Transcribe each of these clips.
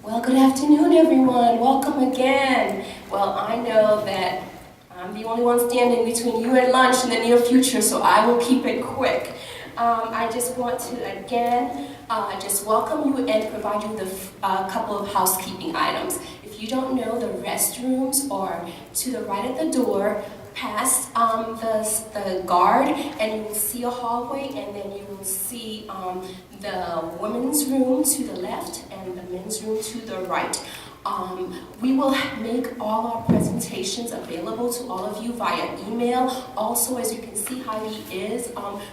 Well, good afternoon, everyone. Welcome again. Well, I know that I'm the only one standing between you and lunch in the near future, so I will keep it quick. I just want to, again, just welcome you and provide you with a couple of housekeeping items. If you don't know, the restrooms are to the right of the door, past the guard, and you will see a hallway, and then you will see the women's room to the left and the men's room to the right. We will make all our presentations available to all of you via email. Also, as you can see, Heidi is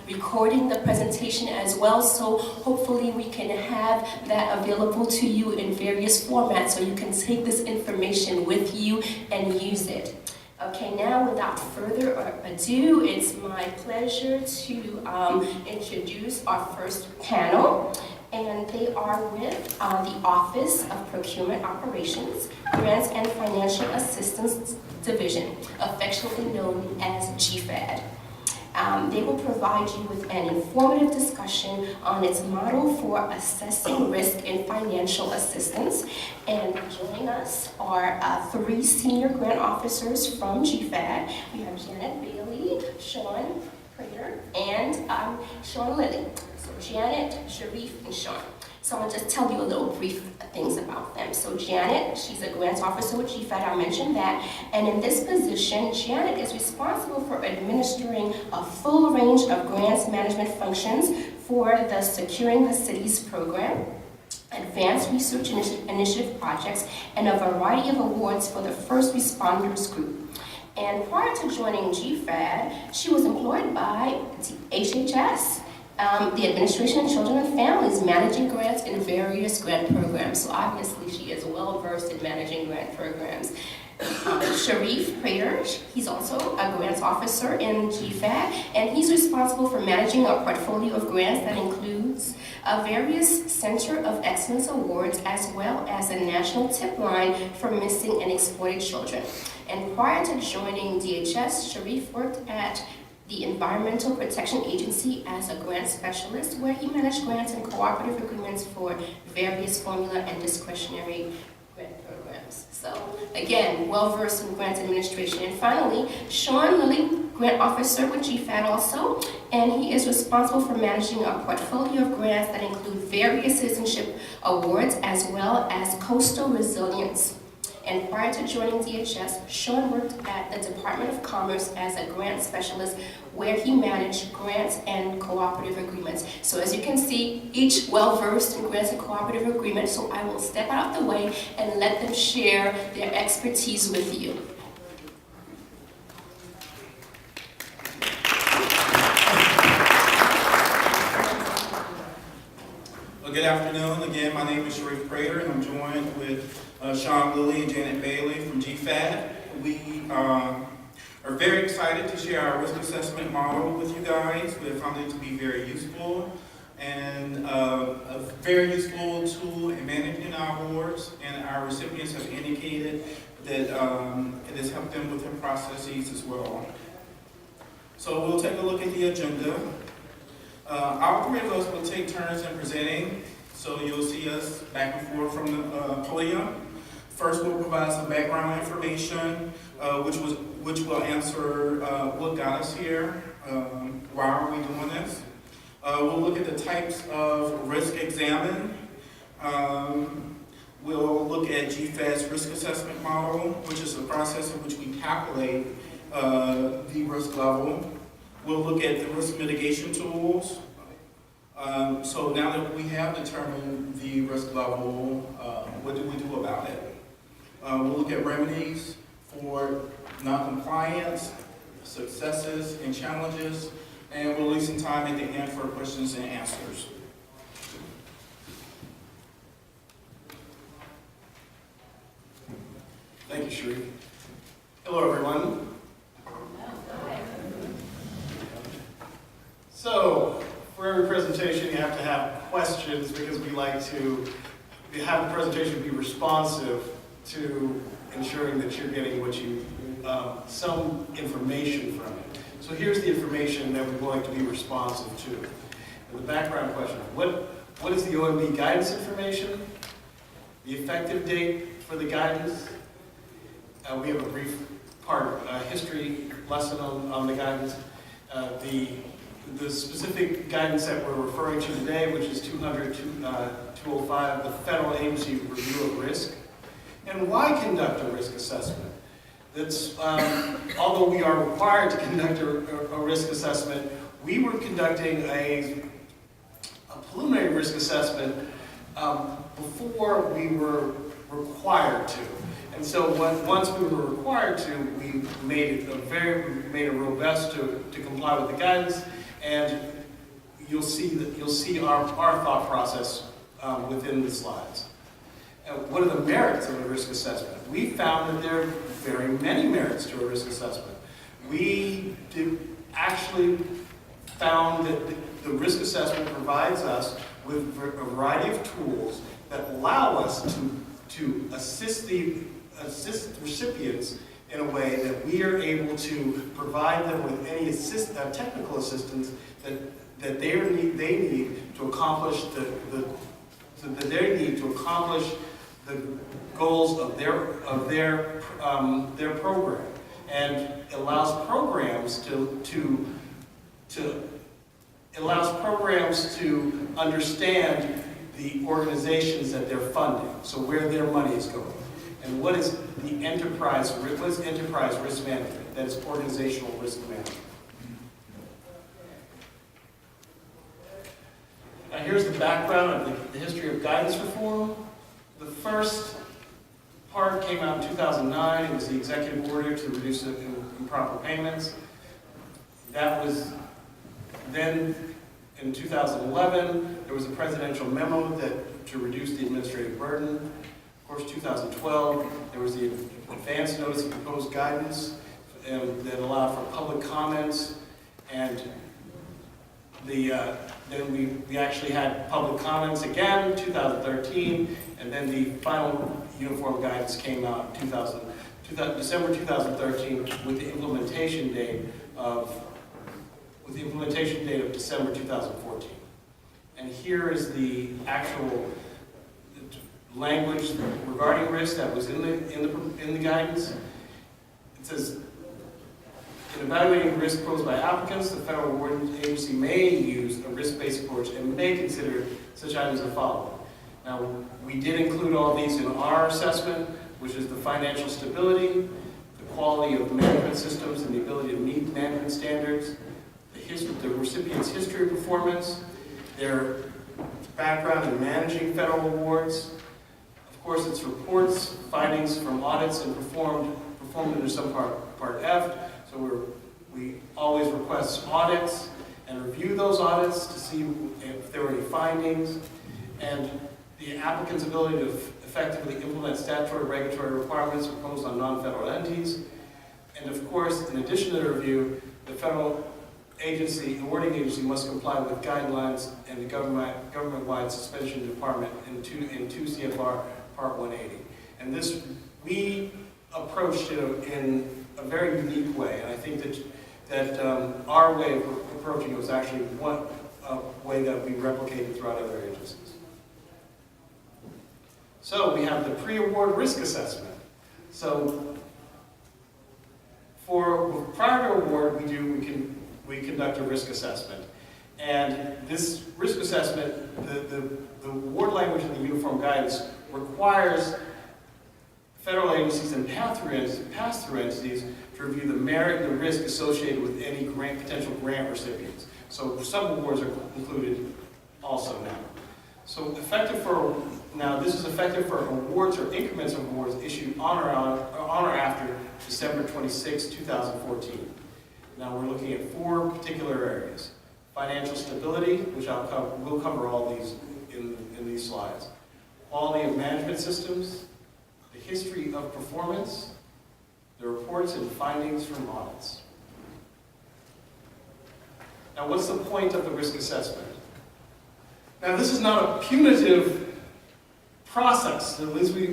recording the presentation as well, so hopefully we can have that available to you in various formats so you can take this information with you and use it. Okay, now without further ado, it's my pleasure to introduce our first panel, and they are with the Office of Procurement Operations, Grants and Financial Assistance Division, affectionately known as GFAD. They will provide you with an informative discussion on its model for assessing risk in financial assistance. And joining us are three senior grant officers from GFAD. We have Janet Bailey, Sean Prater, and Sean Lilly. So Janet, Sharif, and Sean. So I'm going to just tell you a little brief things about them. So Janet, she's a grants officer with GFAD, I mentioned that. And in this position, Janet is responsible for administering a full range of grants management functions for the Securing the Cities program, advanced research initiative projects, and a variety of awards for the first responders group. And prior to joining GFAD, she was employed by HHS, the Administration of Children and Families, managing grants in various grant programs. So obviously she is well versed in managing grant programs. Sharif Prater, he's also a grants officer in GFAD, and he's responsible for managing a portfolio of grants that includes various Center of Excellence awards, as well as a national tip line for missing and exploited children. And prior to joining DHS, Sharif worked at the Environmental Protection Agency as a grant specialist, where he managed grants and cooperative agreements for various formula and discretionary grant programs. So again, well-versed in grants administration. And finally, Sean Lilly, grant officer with GFAD also, and he is responsible for managing a portfolio of grants that include various citizenship awards as well as coastal resilience. And prior to joining DHS, Sean worked at the Department of Commerce as a grant specialist, where he managed grants and cooperative agreements. So as you can see, each well-versed in grants and cooperative agreements, so I will step out of the way and let them share their expertise with you. Well, good afternoon. Again, my name is Sharif Prater, and I'm joined with Sean Lilly and Janet Bailey from GFAD. We are very excited to share our risk assessment model with you guys. We have found it to be very useful and a very useful tool in managing our awards, and our recipients have indicated that it has helped them with their processes as well. So we'll take a look at the agenda. All three of us will take turns in presenting, so you'll see us back and forth from the podium. First, we'll provide some background information, which will answer what got us here, why are we doing this. We'll look at the types of risk examined. We'll look at GFAD's risk assessment model, which is the process in which we calculate the risk level. We'll look at the risk mitigation tools. So now that we have determined the risk level, what do we do about it? We'll look at remedies for non-compliance, successes and challenges, and we'll leave some time at the end for questions and answers. Thank you, Sharif. Hello, everyone. So, for every presentation, you have to have questions, because we like to have the presentation be responsive to ensuring that you're getting what you, some information from it. So here's the information that we'd like to be responsive to. And the background question, what is the OMB guidance information? The effective date for the guidance, we have a brief history lesson on the guidance. The specific guidance that we're referring to today, which is 200-205, the Federal Agency Review of Risk. And why conduct a risk assessment? That's, although we are required to conduct a risk assessment, we were conducting a preliminary risk assessment before we were required to. And so once we were required to, we made a robust to comply with the guidance, and you'll see our thought process within the slides. What are the merits of a risk assessment? We found that there are very many merits to a risk assessment. We actually found that the risk assessment provides us with a variety of tools that allow us to assist recipients in a way that we are able to provide them with any technical assistance that they need to accomplish the goals of their program, and allows programs to understand the organizations that they're funding, so where their money is going. And what is enterprise risk management? That is organizational risk management. Now here's the background of the history of guidance reform. The first part came out in 2009. It was the executive order to reduce improper payments. That was then, in 2011, there was a presidential memo to reduce the administrative burden. Of course, 2012, there was the advance notice of proposed guidance that allowed for public comments, and then we actually had public comments again, 2013, and then the final uniform guidance came out in December 2013 with the implementation date of December 2014. And here is the actual language regarding risk that was in the guidance. It says, in evaluating risk posed by applicants, the federal awarding agency may use a risk-based approach and may consider such items as following. Now, we did include all these in our assessment, which is the financial stability, the quality of management systems and the ability to meet management standards, the recipient's history of performance, their background in managing federal awards. Of course, it's reports, findings from audits, and performed under some part F. So we always request audits and review those audits to see if there were any findings, and the applicant's ability to effectively implement statutory regulatory requirements imposed on non-federal entities. And of course, in addition to the review, the federal awarding agency must comply with guidelines and the government-wide suspension department in 2 CFR Part 180. And this, we approached it in a very unique way, and I think that our way of approaching it was actually one way that we replicated throughout other agencies. So we have the pre-award risk assessment. So prior to award, we conduct a risk assessment. And this risk assessment, the award language in the uniform guidance requires federal agencies and pass-through entities to review the merit and the risk associated with any potential grant recipients. So some awards are included also now. So this is effective for awards or increments of awards issued on or after December 26, 2014. Now we're looking at 4 particular areas. Financial stability, which we'll cover all these in these slides. Quality of management systems, the history of performance, the reports and findings from audits. Now what's the point of the risk assessment? Now this is not a punitive process. Once we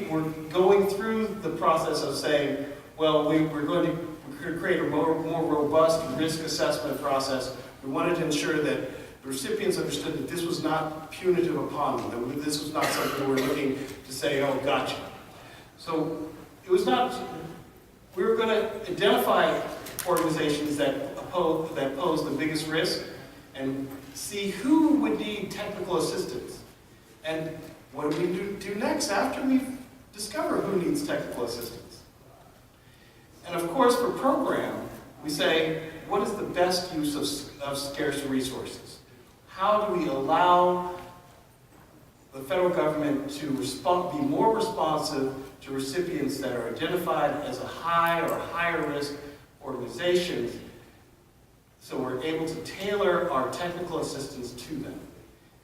were going through the process of saying, well, we're going to create a more robust risk assessment process, we wanted to ensure that the recipients understood that this was not punitive upon them, that this was not something we were looking to say, oh, gotcha. So it was not, we were going to identify organizations that pose the biggest risk and see who would need technical assistance. And what do we do next after we discover who needs technical assistance? And of course, for program, we say, what is the best use of scarce resources? How do we allow the federal government to be more responsive to recipients that are identified as a high or higher risk organizations, so we're able to tailor our technical assistance to them?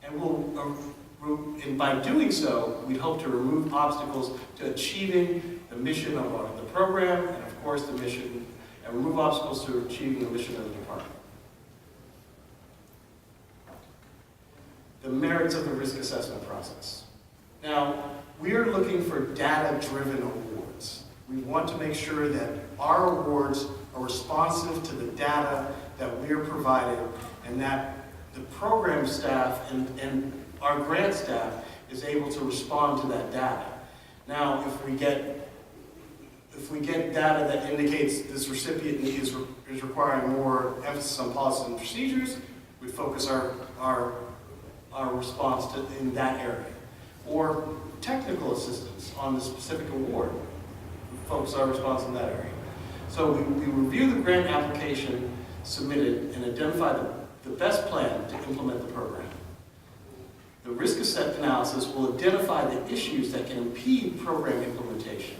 And by doing so, we hope to remove obstacles to achieving the mission of the program, and of course the mission, and remove obstacles to achieving the mission of the department. The merits of the risk assessment process. Now, we are looking for data-driven awards. We want to make sure that our awards are responsive to the data that we are providing, and that the program staff and our grant staff is able to respond to that data. Now, if we get data that indicates this recipient is requiring more emphasis on policies and procedures, we focus our response in that area. Or technical assistance on the specific award, we focus our response in that area. So we review the grant application submitted and identify the best plan to implement the program. The risk analysis will identify the issues that can impede program implementation.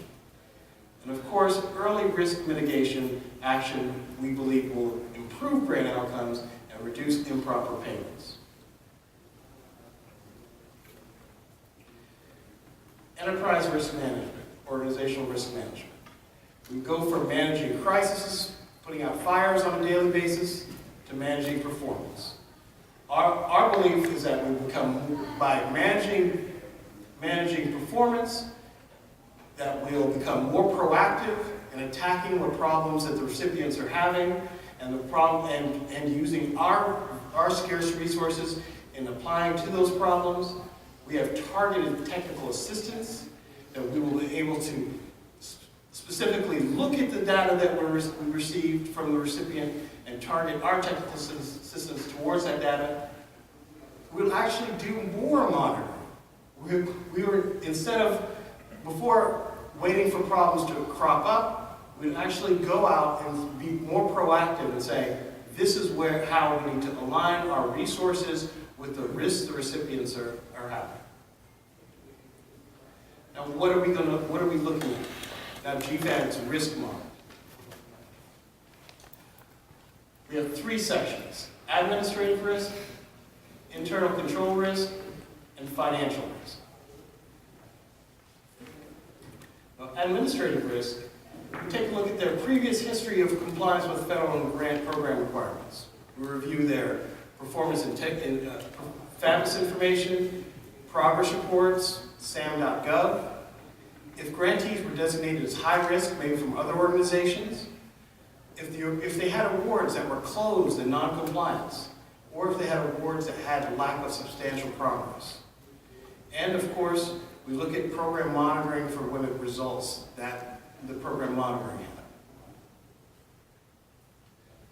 And of course, early risk mitigation action, we believe, will improve grant outcomes and reduce improper payments. Enterprise risk management, organizational risk management. We go from managing crises, putting out fires on a daily basis, to managing performance. Our belief is that we become, by managing performance, that we'll become more proactive in attacking what problems that the recipients are having, and using our scarce resources in applying to those problems. We have targeted technical assistance that we will be able to specifically look at the data that we received from the recipient and target our technical assistance towards that data. We'll actually do more monitoring. We were, instead of, before waiting for problems to crop up, we'd actually go out and be more proactive and say, this is how we need to align our resources with the risks the recipients are having. Now, what are we looking at? Now, GFAD's risk model. We have 3 sections: administrative risk, internal control risk, and financial risk. Now, administrative risk, we take a look at their previous history of compliance with federal and grant program requirements. We review their performance in FABIS information, progress reports, SAM.gov. If grantees were designated as high risk, maybe from other organizations, if they had awards that were closed in non-compliance, or if they had awards that had lack of substantial progress. And of course, we look at program monitoring for what results that the program monitoring had.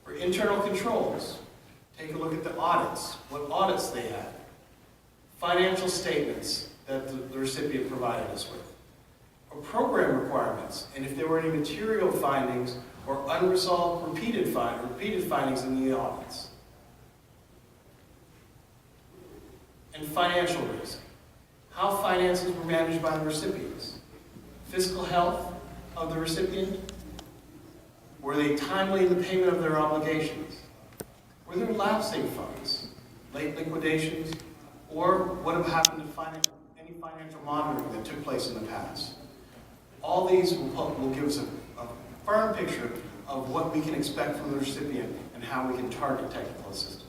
For internal controls, take a look at the audits, what audits they had, financial statements that the recipient provided us with, or program requirements, and if there were any material findings or unresolved repeated findings in the audits. And financial risk, how finances were managed by the recipients, fiscal health of the recipient, were they timely in the payment of their obligations, were there lapsing funds, late liquidations, or what have happened to any financial monitoring that took place in the past. All these will give us a firm picture of what we can expect from the recipient and how we can target technical assistance.